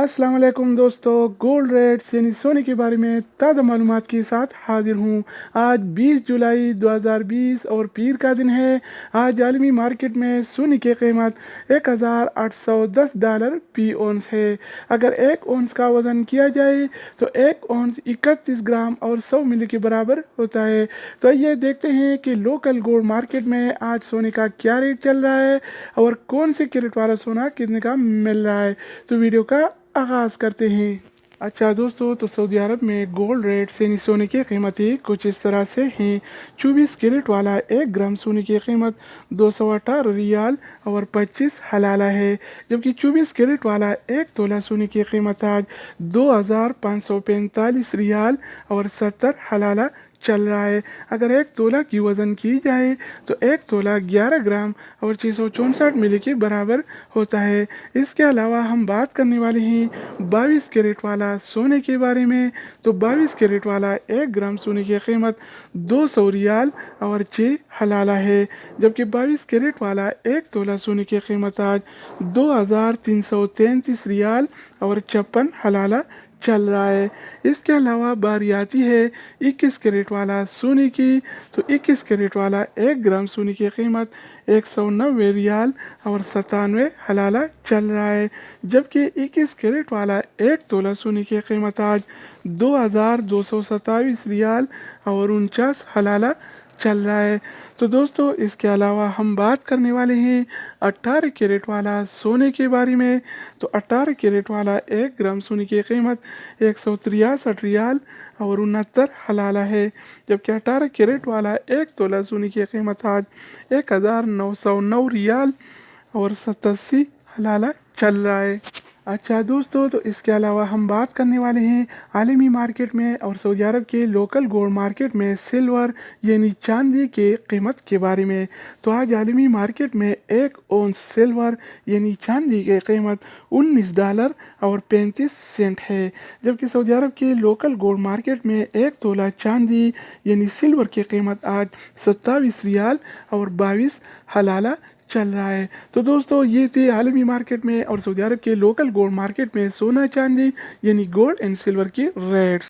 अस्सलाम वालेकुम दोस्तों, गोल्ड रेट्स यानी सोने के बारे में ताज़ा मालूमात के साथ हाजिर हूँ। आज 20 जुलाई 2020 और पीर का दिन है। आज आलमी मार्केट में सोने की कीमत $1810 फी औंस है। अगर एक औंस का वज़न किया जाए तो एक औंस 31 ग्राम और 100 मिली के बराबर होता है। तो ये देखते हैं कि लोकल गोल्ड मार्केट में आज सोने का क्या रेट चल रहा है और कौन से कैरेट वाला सोना कितने का मिल रहा है। तो वीडियो का आगाज़ करते हैं। अच्छा दोस्तों, तो सऊदी अरब में गोल्ड रेट यानी सोने की कीमतें कुछ इस तरह से हैं। 24 कैरेट वाला 1 ग्राम सोने की कीमत 218 रियाल और 25 हलाला है, जबकि 24 कैरेट वाला 1 तोला सोने की कीमत आज 2545 रियाल और 70 हलाला चल रहा है। अगर 1 तोला की वज़न की जाए तो 1 तोला 11 ग्राम और 664 मिली के बराबर होता है। इसके अलावा हम बात करने वाले हैं 22 कैरेट वाला सोने के बारे में। तो 22 कैरेट वाला 1 ग्राम सोने की कीमत 200 रियाल और 6 हलाला है, जबकि 22 कैरेट वाला 1 तोला सोने की कीमत आज 2333 रियाल और 56 हलाला चल रहा है। इसके अलावा बारी आती है 21 कैरेट वाला सोने की। तो 21 कैरेट वाला 1 ग्राम सोने की कीमत 190 रियाल और 97 हलाला चल रहा है, जबकि 21 कैरेट वाला 1 तोला सोने की कीमत आज 2227 रियाल और 49 हलाला चल रहा है। तो दोस्तों, इसके अलावा हम बात करने वाले हैं 18 कैरेट वाला सोने के बारे में। तो 18 कैरेट वाला 1 ग्राम सोने की कीमत 163 रियाल और 69 हलाला है, जबकि 18 कैरेट वाला 1 तोला सोने की कीमत आज 1909 रियाल और 87 हलाला चल रहा है। अच्छा दोस्तों, तो इसके अलावा हम बात करने वाले हैं आलमी मार्केट में और सऊदी अरब के लोकल गोल्ड मार्केट में सिल्वर यानी चांदी के कीमत के बारे में। तो आज आलमी मार्केट में 1 औंस सिल्वर यानी चांदी की कीमत $19 और 35 सेंट है, जबकि सऊदी अरब के लोकल गोल्ड मार्केट में 1 तोला चांदी यानी सिल्वर की कीमत आज 27 रियाल और 22 हलाला चल रहा है। तो दोस्तों, ये थे आलमी मार्केट में और सऊदी अरब के लोकल गोल्ड मार्केट में सोना चांदी यानी गोल्ड एंड सिल्वर की रेट्स।